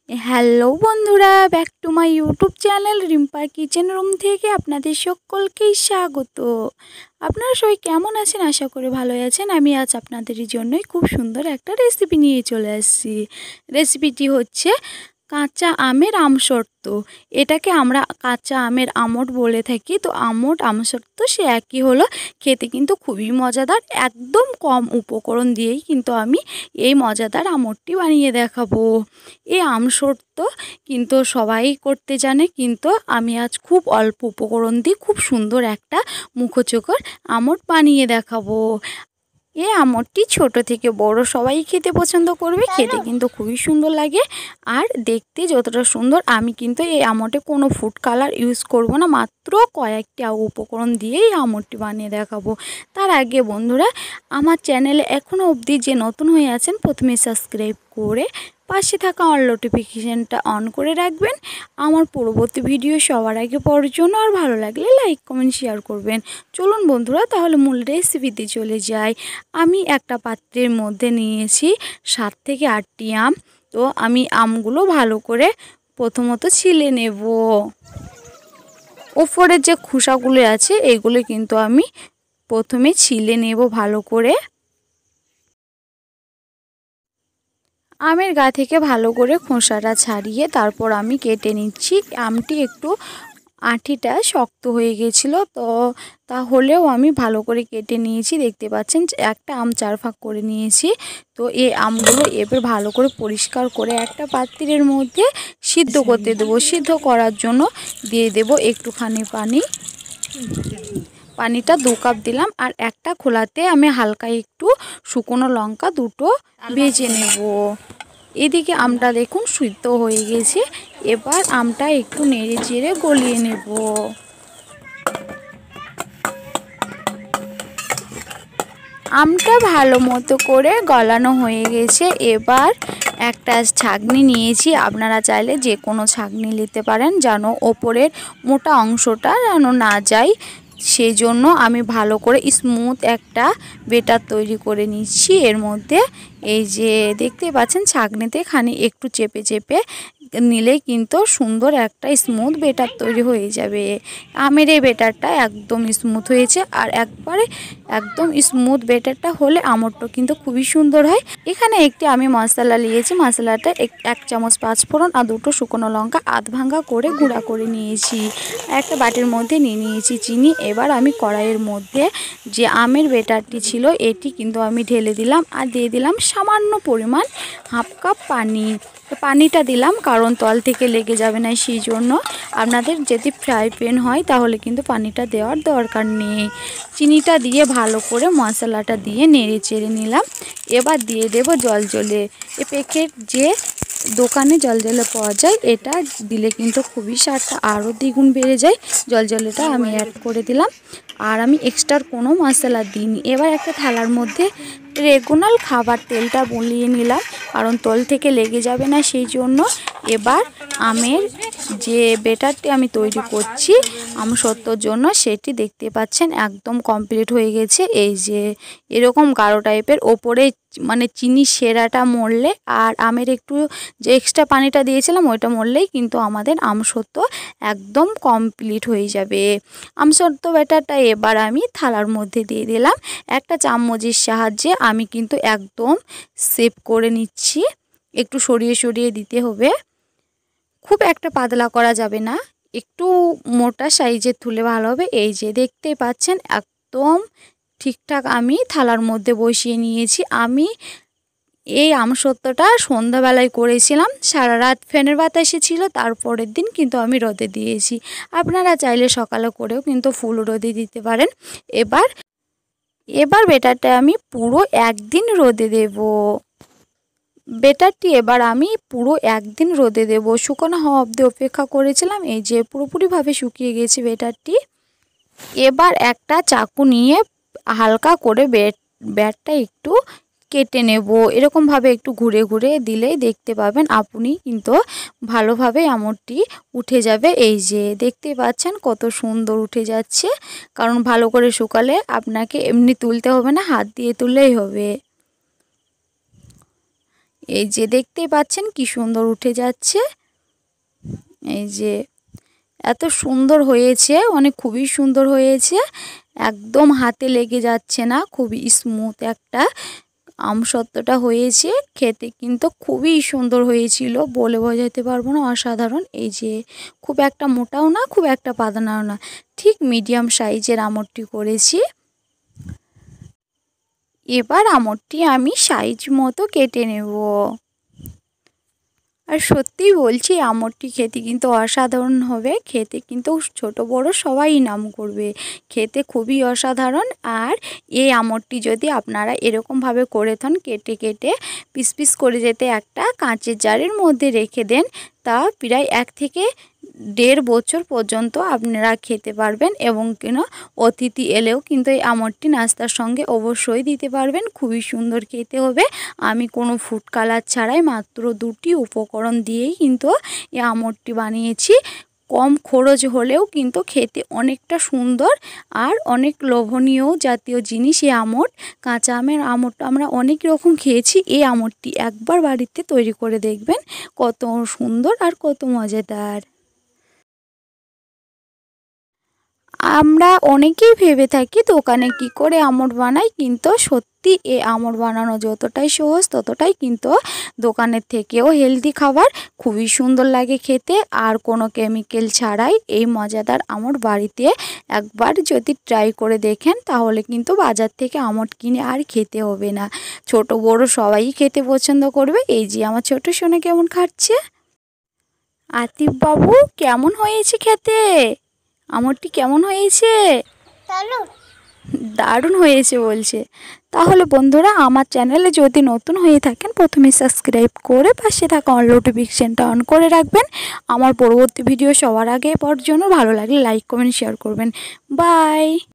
Hello বন্ধুরা, back to my YouTube channel রিম্পার kitchen room থেকে আপনাদের সকলকেই স্বাগত। আপনারা সবাই কেমন আছেন? আশা করি ভালোই আছেন। আমি আজ আপনাদের জন্যই খুব সুন্দর একটা রেসিপি নিয়ে চলে আসছি। রেসিপিটি হচ্ছে কাঁচা আমের আমসত্ত্ব। এটাকে আমরা কাঁচা আমের আমট বলে থাকি। তো আমট আমসত্ত্ব সে একই হলো, খেতে কিন্তু খুবই মজাদার। একদম কম উপকরণ দিয়েই কিন্তু আমি এই মজাদার আমটটি বানিয়ে দেখাবো। এই আমসত্ত্ব কিন্তু সবাই করতে জানে, কিন্তু আমি আজ খুব অল্প উপকরণ দিয়ে খুব সুন্দর একটা মুখরোচক আমট বানিয়ে দেখাবো। এই আমটটি ছোট থেকে বড় সবাই খেতে পছন্দ করবে। খেতে কিন্তু খুবই সুন্দর লাগে, আর দেখতে যতটা সুন্দর। আমি কিন্তু এই আমটে কোনো ফুড কালার ইউজ করব না, মাত্র কয়েকটা উপকরণ দিয়ে এই আমটটি বানিয়ে দেখাবো। তার আগে বন্ধুরা, আমার চ্যানেলে এখনও অবধি যে নতুন হয়ে আছেন, প্রথমে সাবস্ক্রাইব করে পাশে থাকা অল নোটিফিকেশানটা অন করে রাখবেন আমার পরবর্তী ভিডিও সবার আগে পাওয়ার জন্য। আর ভালো লাগলে লাইক কমেন্ট শেয়ার করবেন। চলুন বন্ধুরা, তাহলে মূল রেসিপিতে চলে যাই। আমি একটা পাত্রের মধ্যে নিয়েছি 7 থেকে 8টি আম। তো আমি আমগুলো ভালো করে প্রথমত ছিলে নেব। ওপরের যে খোসাগুলো আছে এইগুলো কিন্তু আমি প্রথমে ছিলে নেব ভালো করে। আমের গা থেকে ভালো করে খোসাটা ছাড়িয়ে তারপর আমি কেটে নিচ্ছি। আমটি একটু আঁটিটা শক্ত হয়ে গেছিলো, তো তাহলেও আমি ভালো করে কেটে নিয়েছি। দেখতে পাচ্ছেন একটা আম 4 ভাগ করে নিয়েছি। তো এই আমগুলো এবার ভালো করে পরিষ্কার করে একটা পাত্রের মধ্যে সিদ্ধ করতে দেবো। সিদ্ধ করার জন্য দিয়ে দেব একটুখানি পানি। পানিটা 2 কাপ দিলাম, আর একটা খোলাতে আমি হালকা একটু শুকনো লঙ্কা 2টো ভেজে নেব। এদিকে আমটা দেখুন সিদ্ধ হয়ে গেছে। এবার আমটা একটু নেড়ে চেড়ে গলিয়ে নেব। আমটা ভালো মতো করে গলানো হয়ে গেছে। এবার একটা ছাঁকনি নিয়েছি। আপনারা চাইলে যে কোনো ছাঁকনি নিতে পারেন, যেন ওপরের মোটা অংশটা যেন না যায়। সেই জন্য আমি ভালো করে স্মুথ একটা বেটার তৈরি করে নিচ্ছি। এর মধ্যে এই যে দেখতে পাচ্ছেন ছাঁকনিতে খানি একটু চেপে চেপে নিলেই কিন্তু সুন্দর একটা স্মুথ বেটার তৈরি হয়ে যাবে। আমের এই বেটারটা একদম স্মুথ হয়েছে, আর একদম স্মুথ বেটারটা হলে আমটটা কিন্তু খুবই সুন্দর হয়। এখানে একটি আমি মশলা নিয়েছি। মশলাটা 1 চামচ 5 ফোড়ন আর 2টো শুকনো লঙ্কা আধ ভাঙা করে গুঁড়া করে নিয়েছি। একটা বাটির মধ্যে নিয়ে নিয়েছি চিনি। এবার আমি কড়াইয়ের মধ্যে যে আমের বেটারটি ছিল এটি কিন্তু আমি ঢেলে দিলাম, আর দিয়ে দিলাম সামান্য পরিমাণ হাফ কাপ পানি। পানিটা দিলাম কারণ তল থেকে লেগে যাবে না, সেই জন্য। আপনাদের যদি ফ্রাই প্যান হয় তাহলে কিন্তু পানিটা দেওয়ার দরকার নেই। চিনিটা দিয়ে ভালো করে মশলাটা দিয়ে নেড়ে চেড়ে নিলাম। এবার দিয়ে দেব জলজলে। এ প্যাকেট যে দোকানে জলজলে পাওয়া যায়, এটা দিলে কিন্তু খুবই স্বাদটা আরও দ্বিগুণ বেড়ে যায়। জলজলেটা আমি অ্যাড করে দিলাম, আর আমি এক্সট্রা কোনো মশলা দিইনি। এবার একটা থালার মধ্যে রেগুলার খাবার তেলটা বলিয়ে নিলাম, কারণ তল থেকে লেগে যাবে না, সেই জন্য। এবার আমের যে বেটারটি আমি তৈরি করছি আমসত্ত্বর জন্য, সেটি দেখতে পাচ্ছেন একদম কমপ্লিট হয়ে গেছে। এই যে এরকম গাঢ় টাইপের, ওপরে মানে চিনি সেরাটা মরলে আর আমের একটু যে এক্সট্রা পানিটা দিয়েছিলাম ওইটা মরলেই কিন্তু আমাদের আমসত্ত্ব একদম কমপ্লিট হয়ে যাবে। আমসত্ত্ব ব্যাটারটা এবার আমি থালার মধ্যে দিয়ে দিলাম। একটা চামচের সাহায্যে আমি কিন্তু একদম সেভ করে নিচ্ছি। একটু সরিয়ে সরিয়ে দিতে হবে, খুব একটা পাতলা করা যাবে না, একটু মোটা সাইজের তুলে ভালো হবে। এই যে দেখতে পাচ্ছেন একদম ঠিকঠাক আমি থালার মধ্যে বসিয়ে নিয়েছি। আমি এই আমসত্ত্বটা সন্ধ্যাবেলায় করেছিলাম, সারা রাত ফ্যানের বাতাসে ছিল। তারপরের দিন কিন্তু আমি রোদে দিয়েছি। আপনারা চাইলে সকালে করেও কিন্তু ফুল রোদে দিতে পারেন। এবার বেটারটা আমি পুরো 1 দিন রোদে দেব। বেটারটি এবার আমি পুরো 1 দিন রোদে দেব। শুকনো হওয়া অবধি অপেক্ষা করেছিলাম। এই যে পুরোপুরিভাবে শুকিয়ে গেছে বেটারটি। এবার একটা চাকু নিয়ে হালকা করে ব্যাটটা একটু কেটে নেব। এরকমভাবে একটু ঘুরে ঘুরে দিলেই দেখতে পাবেন আপনি কিন্তু ভালোভাবে আমটটি উঠে যাবে। এই যে দেখতে পাচ্ছেন কত সুন্দর উঠে যাচ্ছে, কারণ ভালো করে শুকালে আপনাকে এমনি তুলতে হবে না, হাত দিয়ে তুললেই হবে। এই যে দেখতেই পাচ্ছেন কি সুন্দর উঠে যাচ্ছে। এই যে এত সুন্দর হয়েছে, খুবই সুন্দর হয়েছে, একদম হাতে লেগে যাচ্ছে না, খুবই স্মুথ একটা আমসত্ত্বটা হয়েছে। খেতে কিন্তু খুবই সুন্দর হয়েছিল, বলে বোঝাতে পারবো না, অসাধারণ। এই যে খুব একটা মোটাও না, খুব একটা পাতলাও না, ঠিক মিডিয়াম সাইজের আমড়টি করেছি। এবার আমড়টি আমি সাইজ মতো কেটে নেব। আর সত্যিই বলছি আমড়টি খেতে কিন্তু অসাধারণ হবে, খেতে কিন্তু ছোট বড় সবাই নাম করবে, খেতে খুবই অসাধারণ। আর এই আমড়টি যদি আপনারা এরকমভাবে করে থান, কেটে কেটে পিস পিস করে যেতে একটা কাঁচের জারের মধ্যে রেখে দেন, তা প্রায় 1 থেকে 1.5 বছর পর্যন্ত আপনারা খেতে পারবেন। এবং অতিথি এলেও কিন্তু এই আমড়টি নাস্তার সঙ্গে অবশ্যই দিতে পারবেন, খুবই সুন্দর খেতে হবে। আমি কোনো ফুড কালার ছাড়াই মাত্র 2টি উপকরণ দিয়েই কিন্তু এই আমড়টি বানিয়েছি। কম খরচ হলেও কিন্তু খেতে অনেকটা সুন্দর আর অনেক লোভনীয় জাতীয় জিনিস এই আমড়। কাঁচা আমের আমড়টা আমরা অনেক রকম খেয়েছি, এই আমড়টি একবার বাড়িতে তৈরি করে দেখবেন, কত সুন্দর আর কত মজাদার। আমরা অনেকেই ভেবে থাকি দোকানে কি করে আমড় বানাই, কিন্তু সত্যি এই আমড় বানানো যতটাই সহজ ততটাই কিন্তু দোকানের থেকেও হেলদি খাবার, খুবই সুন্দর লাগে খেতে। আর কোনো কেমিক্যাল ছাড়াই এই মজাদার আমড় বাড়িতে একবার যদি ট্রাই করে দেখেন, তাহলে কিন্তু বাজার থেকে আমড় কিনে আর খেতে হবে না, ছোট বড় সবাই খেতে পছন্দ করবে। এই যে আমার ছোট সোনা কেমন খাচ্ছে। আতিফ বাবু কেমন হয়েছে খেতে? আমড়টি কেমন হয়েছে? দারুণ হয়েছে বলছে। তাহলে বন্ধুরা, আমার চ্যানেলে যদি নতুন হয়ে থাকেন, প্রথমে সাবস্ক্রাইব করে পাশে থাকা অল নোটিফিকেশনটা অন করে রাখবেন। আমার পরবর্তী ভিডিও সবার আগে পাওয়ার জন্য ভালো লাগলে লাইক কমেন্ট শেয়ার করবেন। বাই।